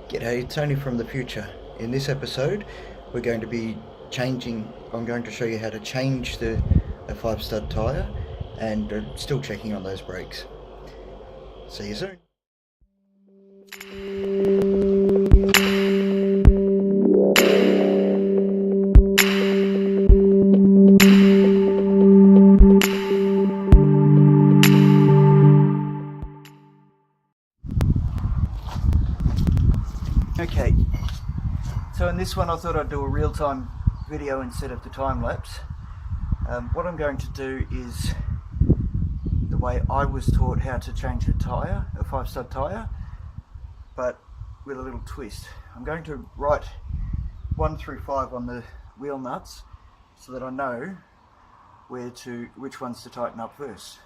G'day, Tony from the future. In this episode, we're going to be I'm going to show you how to change a 5-stud tyre and still checking on those brakes. See you soon. Okay, so in this one I thought I'd do a real-time video instead of the time-lapse. What I'm going to do is the way I was taught how to change a tyre, a 5-stud tyre, but with a little twist. I'm going to write 1 through 5 on the wheel nuts so that I know which ones to tighten up first.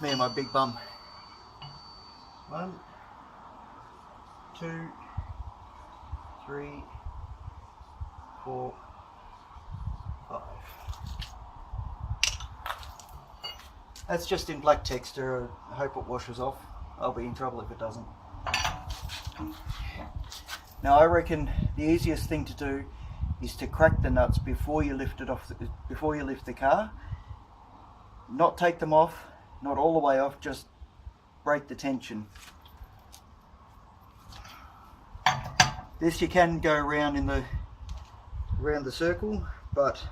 Me and my big bum. 1, 2, 3, 4, 5. That's just in black texture. I hope it washes off. I'll be in trouble if it doesn't. Now I reckon the easiest thing to do is to crack the nuts before you lift the car. Not take them off. Not all the way off, just break the tension. This you can go around around the circle, but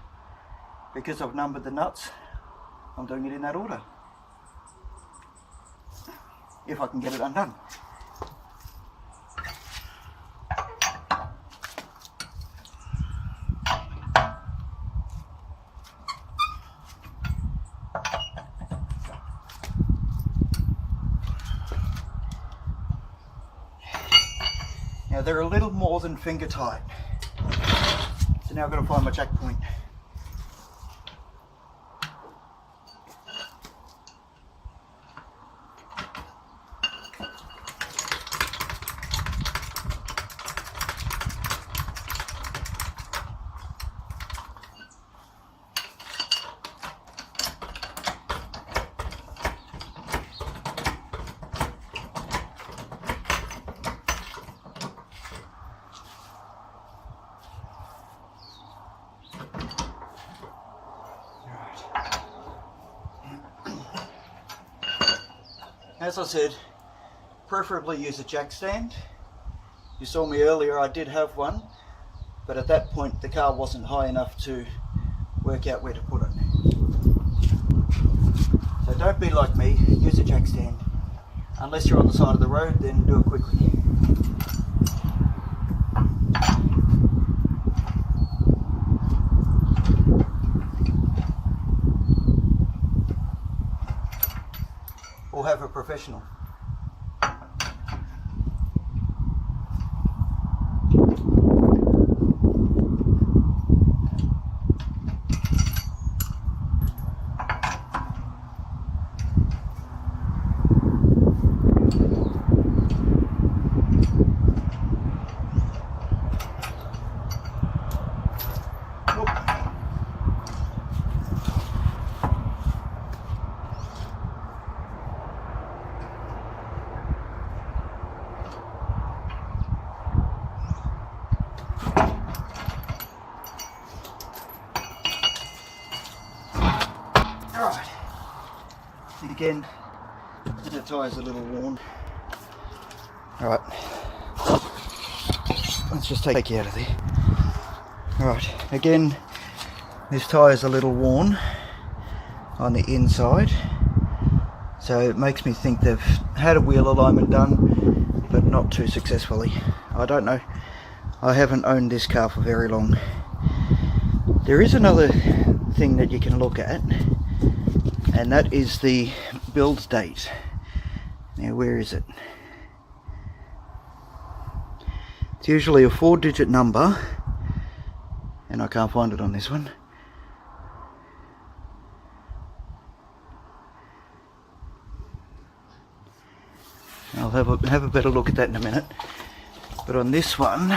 because I've numbered the nuts, I'm doing it in that order. If I can get it undone. Now they're a little more than finger tight. So now I've got to find my jack point. As I said, preferably use a jack stand. You saw me earlier, I did have one, but at that point the car wasn't high enough to work out where to put it. So don't be like me, use a jack stand. Unless you're on the side of the road, then do it quickly. Or have a professional. Alright, again, the tyre's a little worn. Alright, let's just take you out of there. Alright, again, this tyre's a little worn on the inside, so it makes me think they've had a wheel alignment done, but not too successfully. I don't know, I haven't owned this car for very long. There is another thing that you can look at, and that is the build date. Now where is it? It's usually a 4-digit number, and I can't find it on this one. I'll have a better look at that in a minute. But on this one,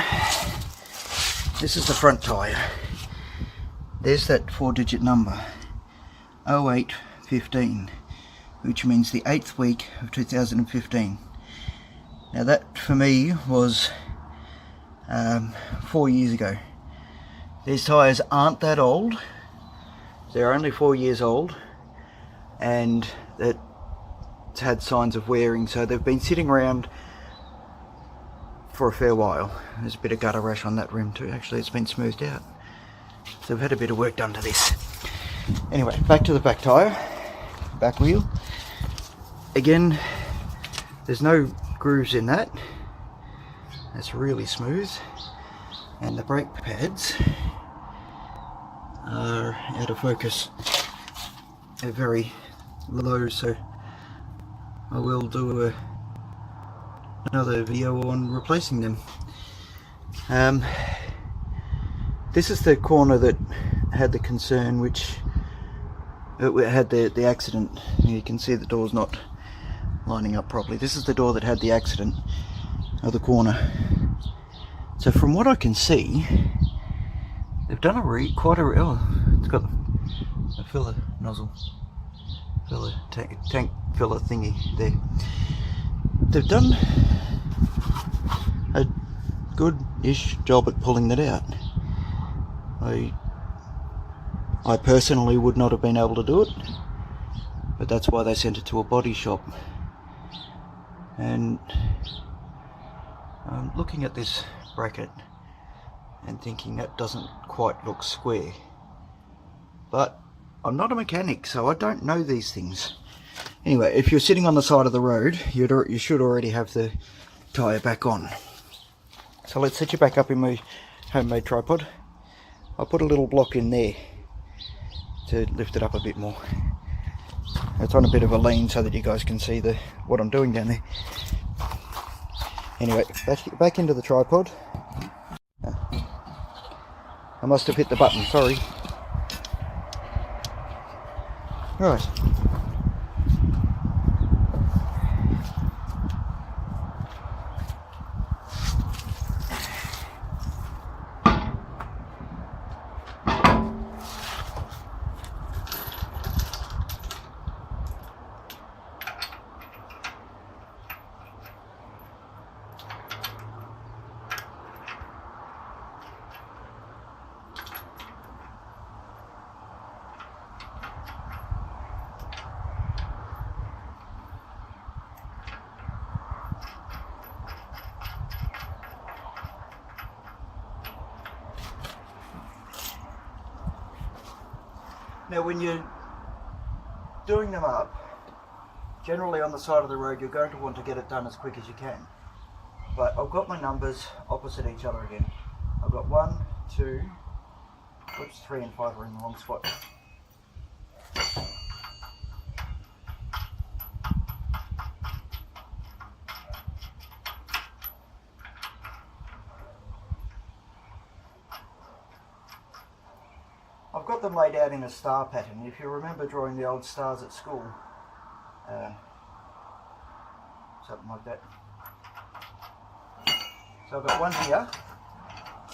this is the front tyre. There's that 4-digit number, 0815. which means the 8th week of 2015. Now that for me was 4 years ago. These tyres aren't that old, they're only 4 years old, and it's had signs of wearing, so they've been sitting around for a fair while. There's a bit of gutter rash on that rim too. Actually, it's been smoothed out, so I've had a bit of work done to this. Anyway, back to the back tyre, back wheel. Again, there's no grooves in that. That's really smooth, and the brake pads are out of focus. They're very low, so I will do another video on replacing them. This is the corner that had the concern, which it had the accident. You can see the door's not lining up properly. This is the door that had the accident, of the corner. So from what I can see, they've done it's got a filler nozzle, tank filler thingy there. They've done a good-ish job at pulling that out. I personally would not have been able to do it, but that's why they sent it to a body shop. And I'm looking at this bracket and thinking that doesn't quite look square, but I'm not a mechanic, so I don't know these things. Anyway, if you're sitting on the side of the road, you should already have the tyre back on. So let's set you back up in my homemade tripod. I'll put a little block in there to lift it up a bit more. It's on a bit of a lean so that you guys can see what I'm doing down there. Anyway, back into the tripod. I must have hit the button, sorry. Right. Now when you're doing them up, generally on the side of the road you're going to want to get it done as quick as you can. But I've got my numbers opposite each other again. I've got 1, 2, whoops, 3 and 5 are in the wrong spot. I've got them laid out in a star pattern. If you remember drawing the old stars at school, something like that. So I've got one here.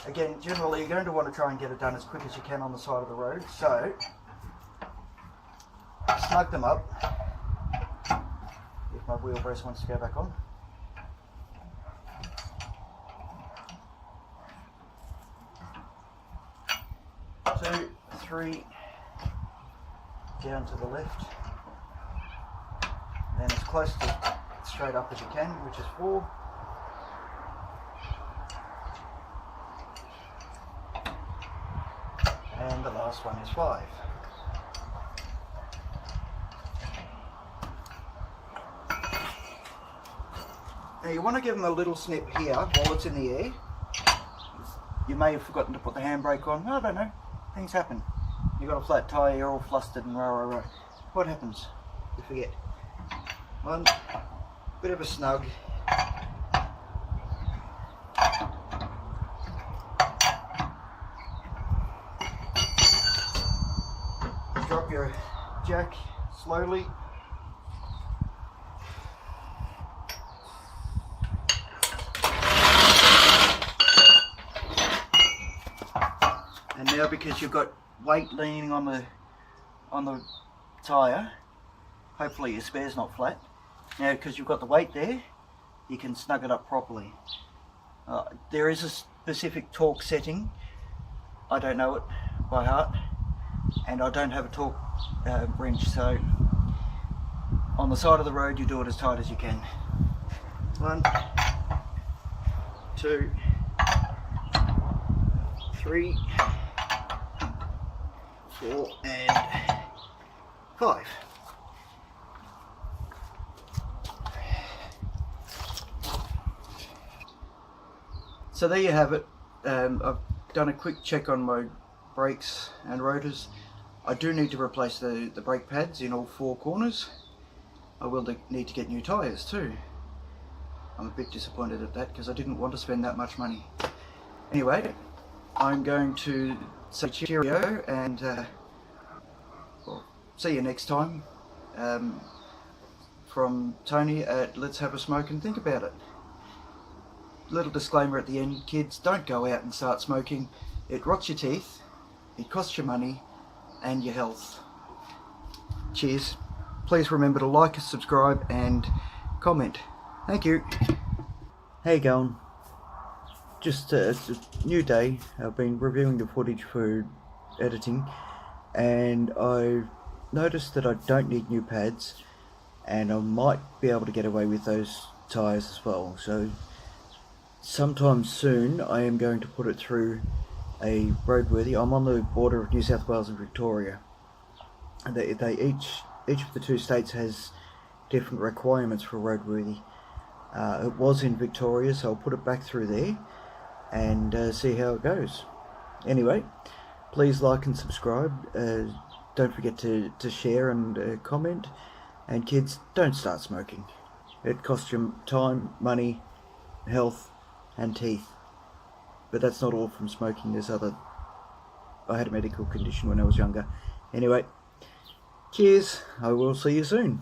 Again, generally you're going to want to try and get it done as quick as you can on the side of the road. So, snug them up. If my wheel brace wants to go back on. 2, 3, down to the left, and as close to straight up as you can, which is 4. And the last one is 5. Now you want to give them a little snip here while it's in the air. You may have forgotten to put the handbrake on. I don't know. Things happen. You've got a flat tyre, you're all flustered and rah. What happens? You forget. One bit of a snug. Drop your jack slowly. And now, because you've got weight leaning on the tyre, hopefully your spare's not flat. Now, because you've got the weight there, you can snug it up properly. There is a specific torque setting. I don't know it by heart, and I don't have a torque wrench, so on the side of the road you do it as tight as you can. 1, 2, 3, 4 and 5. So there you have it. I've done a quick check on my brakes and rotors. I do need to replace the brake pads in all 4 corners. I will need to get new tyres too. I'm a bit disappointed at that because I didn't want to spend that much money. Anyway, I'm going to say cheerio and well, see you next time. From Tony at Let's Have a Smoke and Think About It. Little disclaimer at the end, kids, don't go out and start smoking. It rots your teeth, it costs you money and your health. Cheers. Please remember to like, subscribe and comment. Thank you. How you going? Just it's a new day. I've been reviewing the footage for editing and I noticed that I don't need new pads and I might be able to get away with those tyres as well. So sometime soon I am going to put it through a roadworthy. I'm on the border of New South Wales and Victoria. And each of the 2 states has different requirements for roadworthy. It was in Victoria, so I'll put it back through there and see how it goes. Anyway, please like and subscribe. Don't forget to share and comment. And kids, don't start smoking. It costs you time, money, health and teeth. But that's not all from smoking. There's I had a medical condition when I was younger. Anyway, cheers. I will see you soon.